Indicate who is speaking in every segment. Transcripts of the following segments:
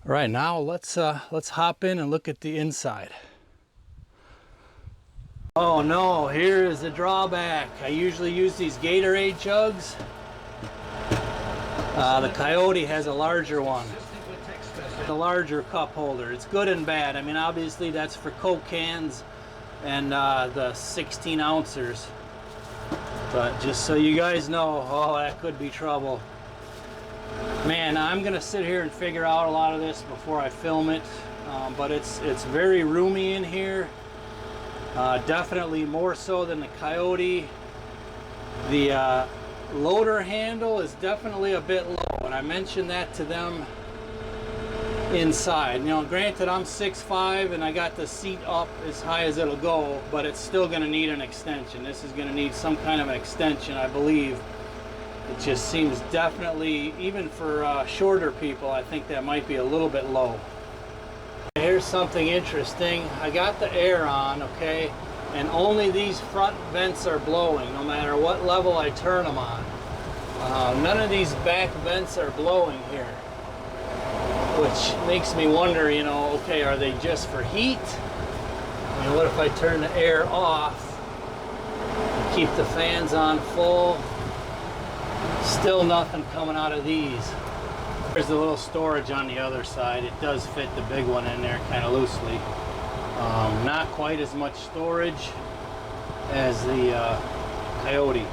Speaker 1: All right, now let's hop in and look at the inside. Oh no, here is the drawback. I usually use these Gatorade jugs. The Kioti has a larger one, the larger cup holder. It's good and bad. I mean, obviously that's for Coke cans and the 16 ounces. But just so you guys know, oh, that could be trouble. Man, I'm gonna sit here and figure out a lot of this before I film it. But it's very roomy in here. Definitely more so than the Kioti. The loader handle is definitely a bit low, and I mentioned that to them inside. You know, granted I'm 6'5" and I got the seat up as high as it'll go, but it's still going to need an extension. This is going to need some kind of an extension, I believe. It just seems definitely, even for shorter people, I think that might be a little bit low. Here's something interesting. I got the air on, okay, and only these front vents are blowing, no matter what level I turn them on. None of these back vents are blowing here, which makes me wonder, you know, okay, are they just for heat? I mean, what if I turn the air off and keep the fans on full? Still nothing coming out of these. There's a little storage on the other side. It does fit the big one in there kind of loosely. Not quite as much storage as the Kioti.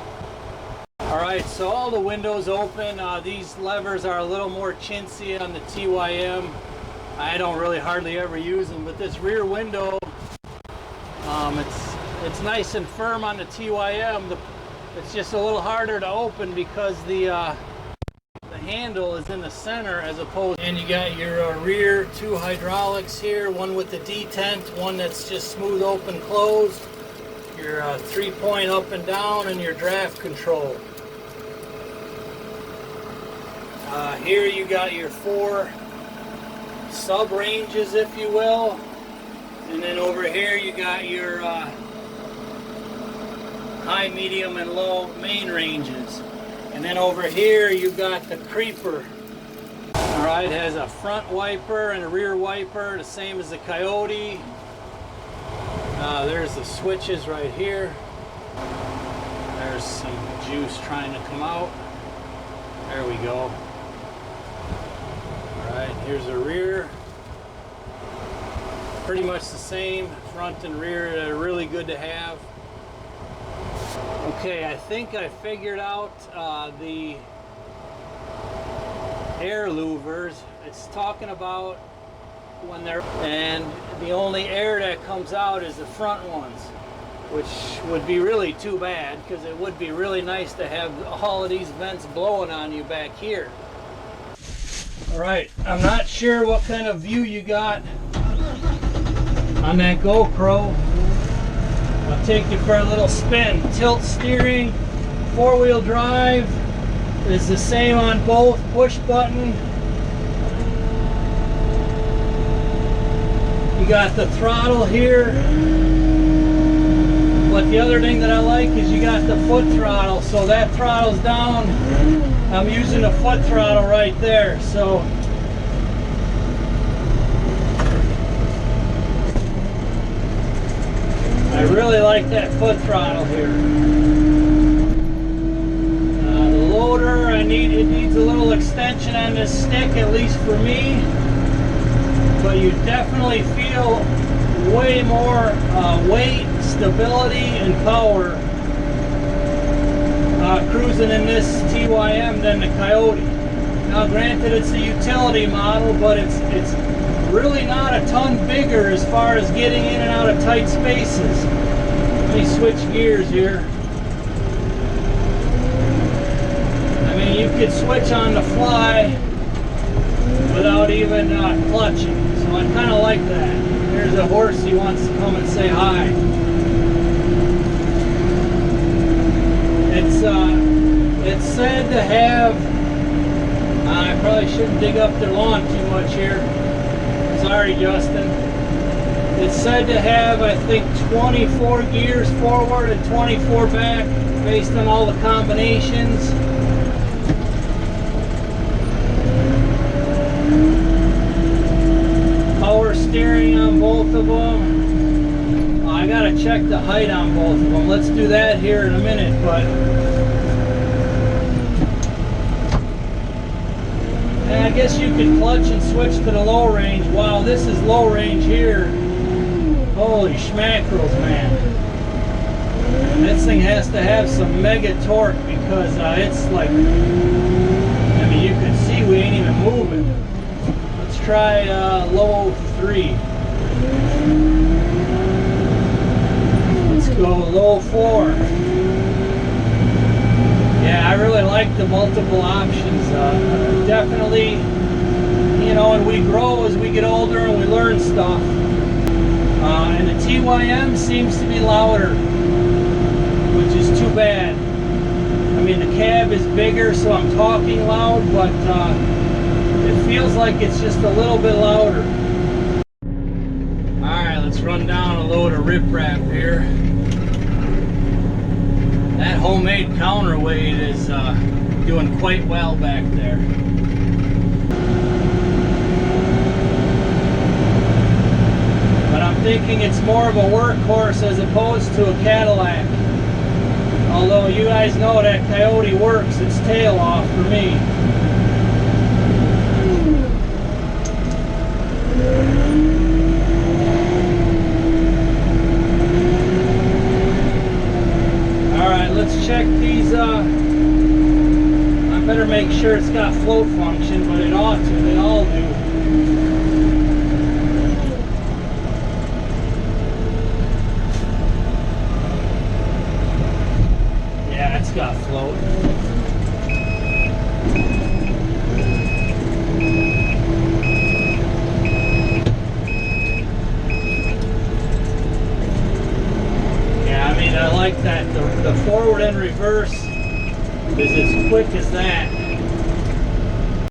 Speaker 1: Alright, so all the windows open. These levers are a little more chintzy on the TYM. I don't really hardly ever use them, but this rear window, it's nice and firm on the TYM. It's just a little harder to open because the handle is in the center as opposed, and you got your rear two hydraulics here, one with the detent, one that's just smooth open closed, your 3-point up and down, and your draft control. Here you got your 4 sub ranges, if you will, and then over here you got your high, medium, and low main ranges. And then over here you got the creeper. Alright, it has a front wiper and a rear wiper, the same as the Kioti. There's the switches right here. There's some juice trying to come out. There we go. Alright, here's the rear. Pretty much the same, front and rear. They're really good to have. Okay, I think I figured out the air louvers. It's talking about when they're, and the only air that comes out is the front ones, which would be really too bad because it would be really nice to have all of these vents blowing on you back here. Alright, I'm not sure what kind of view you got on that GoPro. I'll take you for a little spin. Tilt steering, 4-wheel drive is the same on both. Push button. You got the throttle here. But the other thing that I like is you got the foot throttle. So that throttle's down. I'm using the foot throttle right there. So I really like that foot throttle here. The loader, it needs a little extension on this stick, at least for me. But you definitely feel way more weight, stability, and power cruising in this TYM than the Kioti. Now, granted, it's a utility model, but it's really not a ton bigger as far as getting in and out of tight spaces. Let me switch gears here. I mean, you could switch on the fly without even clutching, so I kind of like that. Here's a horse, he wants to come and say hi. It's said to have, I probably shouldn't dig up their lawn too much here. Sorry, Justin. It's said to have, I think, 24 gears forward and 24 back, based on all the combinations. steering on both of them. I gotta check the height on both of them. Let's do that here in a minute, but and I guess you could clutch and switch to the low range. Wow, this is low range here. Holy schmackerels, man. And this thing has to have some mega torque because it's like, I mean, you can see we ain't even moving. Let's try low 3. Let's go low 4. Yeah, I really like the multiple options. Definitely, you know, and we grow as we get older and we learn stuff. And the TYM seems to be louder, which is too bad. I mean, the cab is bigger, so I'm talking loud, but it feels like it's just a little bit louder. Alright, let's run down a load of riprap here. That homemade counterweight is doing quite well back there. But I'm thinking it's more of a workhorse as opposed to a Cadillac. Although you guys know that Kioti works its tail off for me. Alright, let's check these. I better make sure it's got float function, but it ought to. They all do. It's got float. Yeah, I mean, I like that. The forward and reverse is as quick as that.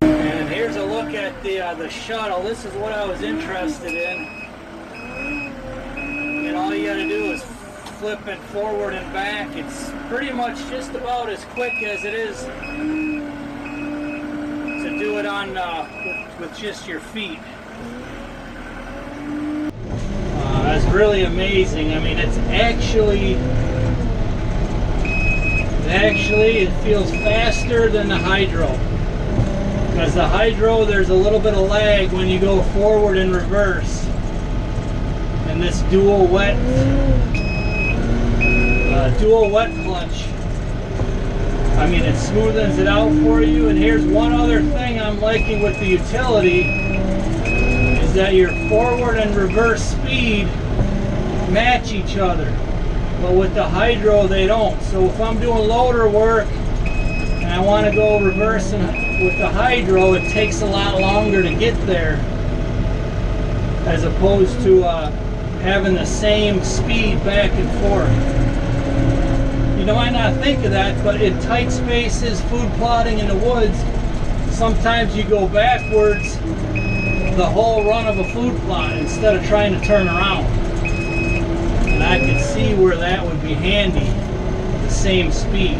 Speaker 1: And here's a look at the shuttle. This is what I was interested in. And all you gotta do is flip it forward and back. It's pretty much just about as quick as it is to do it on with just your feet. That's really amazing. I mean, it's actually it feels faster than the hydro, because the hydro, there's a little bit of lag when you go forward and reverse, and this dual wet clutch, I mean, it smoothens it out for you. And here's one other thing I'm liking with the utility, is that your forward and reverse speed match each other, but with the hydro they don't. So if I'm doing loader work and I want to go reversing with the hydro, it takes a lot longer to get there, as opposed to having the same speed back and forth. You might not think of that, but in tight spaces, food plotting in the woods, sometimes you go backwards the whole run of a food plot instead of trying to turn around. And I could see where that would be handy, the same speed.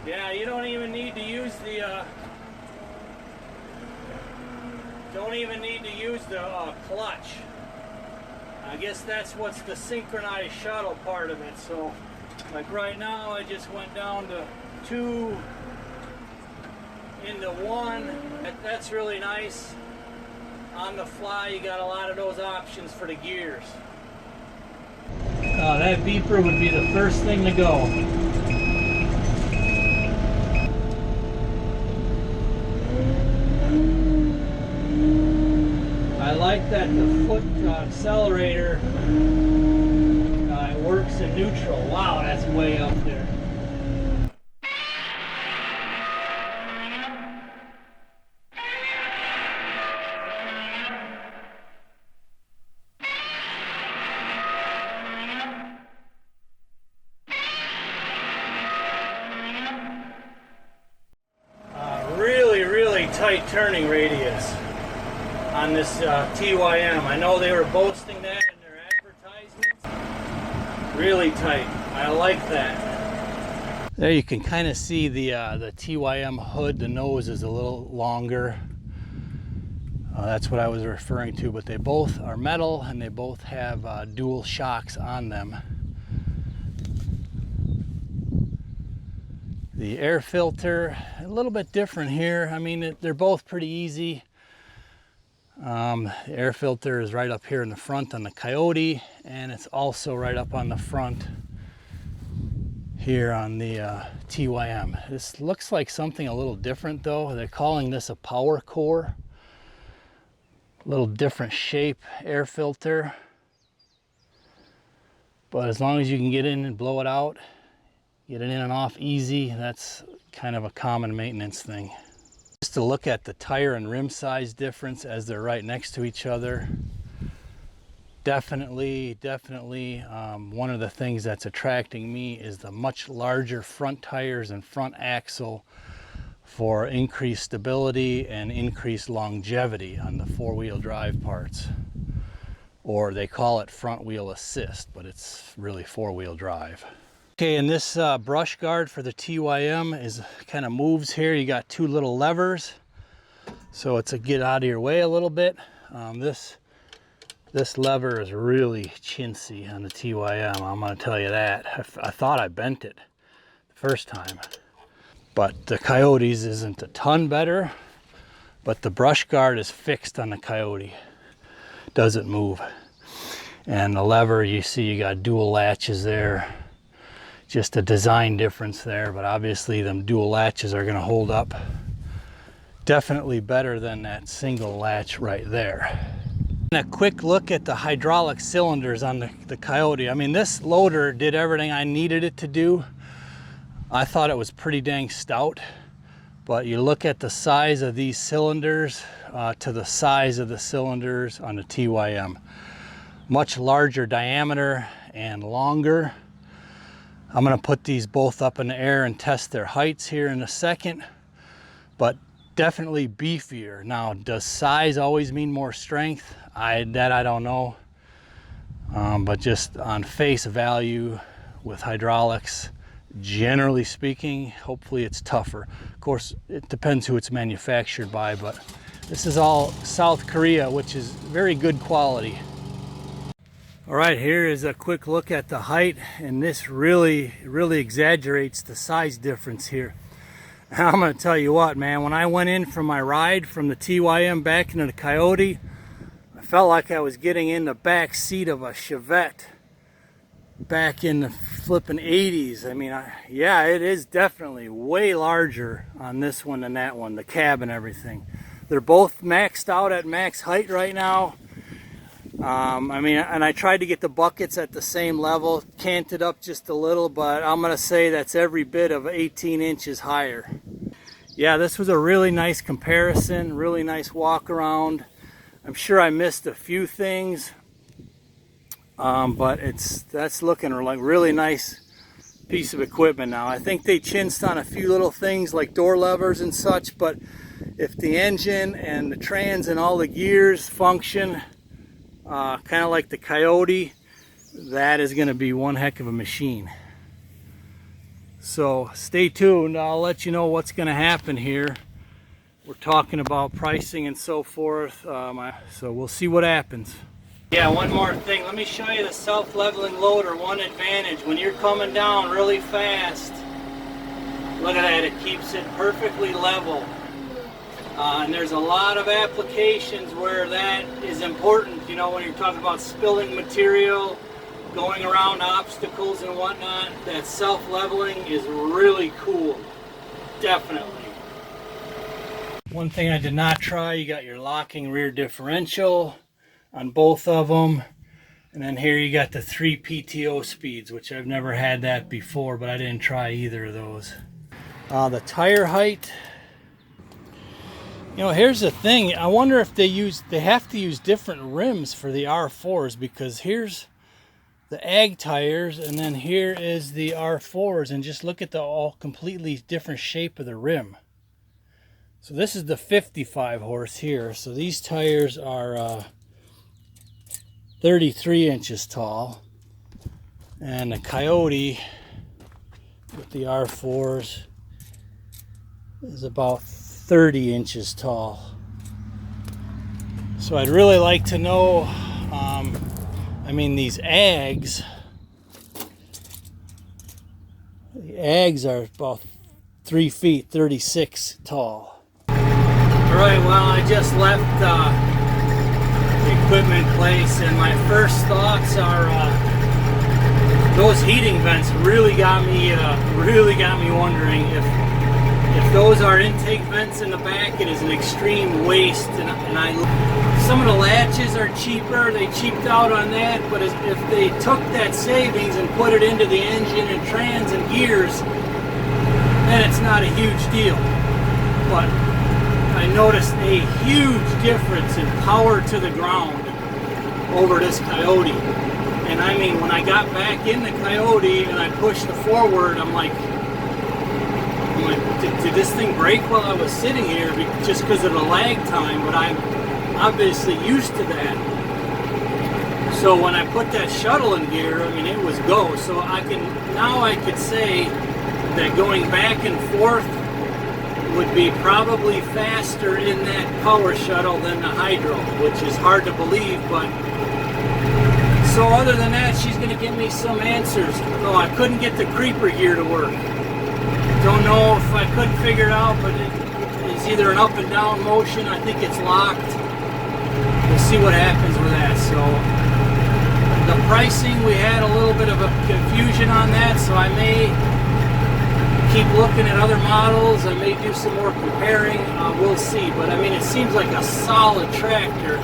Speaker 1: Yeah, you don't even need to use the clutch. I guess that's what's the synchronized shuttle part of it. So, like right now, I just went down to 2 into 1. That's really nice. On the fly, you got a lot of those options for the gears. That beeper would be the first thing to go. I like that the foot accelerator, it works in neutral. Wow, that's way up there. Really tight turning radius on this TYM. I know they were boasting that in their advertisements. Really tight. I like that. There you can kind of see the TYM hood. The nose is a little longer. That's what I was referring to, but they both are metal and they both have dual shocks on them. The air filter, a little bit different here. I mean, they're both pretty easy. The air filter is right up here in the front on the Kioti, and it's also right up on the front here on the TYM. This looks like something a little different though. They're calling this a power core. A little different shape air filter. But as long as you can get in and blow it out, get it in and off easy, that's kind of a common maintenance thing. Just to look at the tire and rim size difference as they're right next to each other. Definitely, one of the things that's attracting me is the much larger front tires and front axle for increased stability and increased longevity on the four-wheel drive parts. Or they call it front wheel assist, but it's really four-wheel drive. Okay, and this brush guard for the TYM is kind of moves here. You got two little levers, so it's a get out of your way a little bit. This lever is really chintzy on the TYM, I'm going to tell you that. I thought I bent it the first time. But the Kioti's isn't a ton better, but the brush guard is fixed on the Kioti. Doesn't move. And the lever, you see you got dual latches there. Just a design difference there, but obviously them dual latches are going to hold up definitely better than that single latch right there. A quick look at the hydraulic cylinders on the Kioti. I mean, this loader did everything I needed it to do. I thought it was pretty dang stout, but you look at the size of these cylinders to the size of the cylinders on the TYM. Much larger diameter and longer. I'm going to put these both up in the air and test their heights here in a second, but definitely beefier. Now, does size always mean more strength? I don't know, but just on face value with hydraulics, generally speaking, hopefully it's tougher. Of course, it depends who it's manufactured by, but this is all South Korea, which is very good quality. All right, here is a quick look at the height, and this really exaggerates the size difference here. I'm going to tell you what, man, when I went in for my ride from the TYM back into the Kioti, I felt like I was getting in the back seat of a Chevette back in the flipping 80s. I mean, yeah, it is definitely way larger on this one than that one, the cab and everything. They're both maxed out at max height right now. I mean, and I tried to get the buckets at the same level, canted up just a little, but I'm going to say that's every bit of 18 inches higher. Yeah, this was a really nice comparison, really nice walk around. I'm sure I missed a few things, but that's looking like really nice piece of equipment now. I think they chinched on a few little things like door levers and such, but if the engine and the trans and all the gears function, kind of like the Kioti, that is going to be one heck of a machine. So stay tuned. I'll let you know what's going to happen here. We're talking about pricing and so forth, so we'll see what happens. Yeah, one more thing. Let me show you the self-leveling loader. One advantage, when you're coming down really fast, look at that, it keeps it perfectly level. And there's a lot of applications where that is important, you know, when you're talking about spilling material, going around obstacles and whatnot. That self-leveling is really cool, definitely. One thing I did not try, you got your locking rear differential on both of them. And then here you got the 3 PTO speeds, which I've never had that before, but I didn't try either of those. The tire height. You know, here's the thing. I wonder if they have to use different rims for the R4s, because here's the ag tires and then here is the R4s, and just look at the all completely different shape of the rim. So this is the 55 horse here. So these tires are 33 inches tall. And the Kioti with the R4s is about 30 inches tall. So I'd really like to know, I mean, these ags, the ags are about 3 feet 36 tall. All right, well, I just left the equipment place, and my first thoughts are those heating vents really got me wondering if those are intake vents in the back. It is an extreme waste, and some of the latches are cheaper. They cheaped out on that, but if they took that savings and put it into the engine and trans and gears, then it's not a huge deal. But I noticed a huge difference in power to the ground over this Kioti. And I mean, when I got back in the Kioti and I pushed the forward, I'm like, did this thing break while I was sitting here just because of the lag time? But I'm obviously used to that. So when I put that shuttle in gear, I mean, it was go. So I could say that going back and forth would be probably faster in that power shuttle than the hydro, which is hard to believe. But so other than that, she's going to give me some answers. No, I couldn't get the creeper gear to work. Don't know if I couldn't figure it out, but it's either an up and down motion. I think it's locked. We'll see what happens with that. So the pricing, we had a little bit of a confusion on that, so I may keep looking at other models. I may do some more comparing. We'll see. But I mean, it seems like a solid tractor.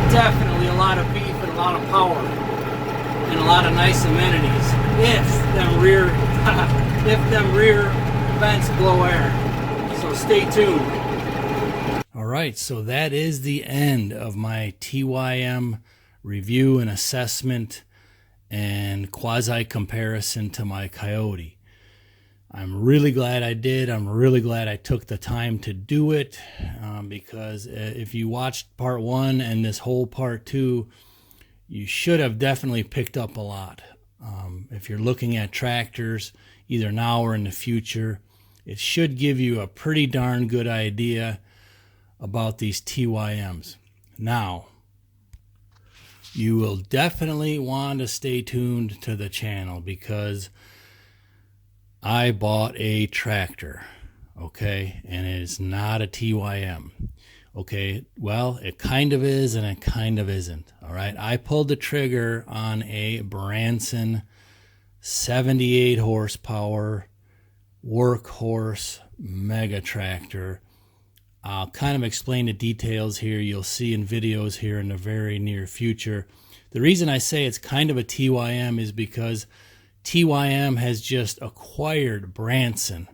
Speaker 1: Definitely a lot of beef and a lot of power and a lot of nice amenities. If them rear vents blow air. So stay tuned. All right, so that is the end of my TYM review and assessment and quasi-comparison to my Kioti. I'm really glad I did. I'm really glad I took the time to do it because if you watched part 1 and this whole part 2, you should have definitely picked up a lot. If you're looking at tractors, either now or in the future, it should give you a pretty darn good idea about these TYMs. Now, you will definitely want to stay tuned to the channel because I bought a tractor, okay, and it is not a TYM. Okay, well, it kind of is and it kind of isn't. All right, I pulled the trigger on a Branson 78 horsepower workhorse mega tractor. I'll kind of explain the details here. You'll see in videos here in the very near future. The reason I say it's kind of a TYM is because TYM has just acquired Branson.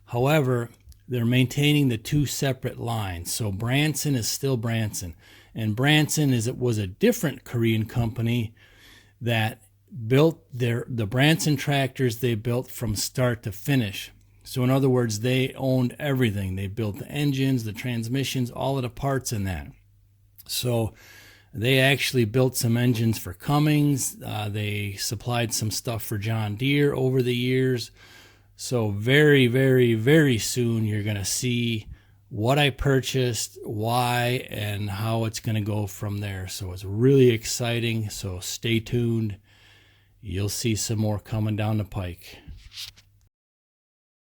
Speaker 1: However, they're maintaining the 2 separate lines. So Branson is still Branson. And Branson was a different Korean company that built the Branson tractors they built from start to finish. So in other words, they owned everything. They built the engines, the transmissions, all of the parts in that. So they actually built some engines for Cummins. They supplied some stuff for John Deere over the years. So very, very, very soon you're going to see what I purchased, why, and how it's going to go from there. So it's really exciting. So stay tuned. You'll see some more coming down the pike.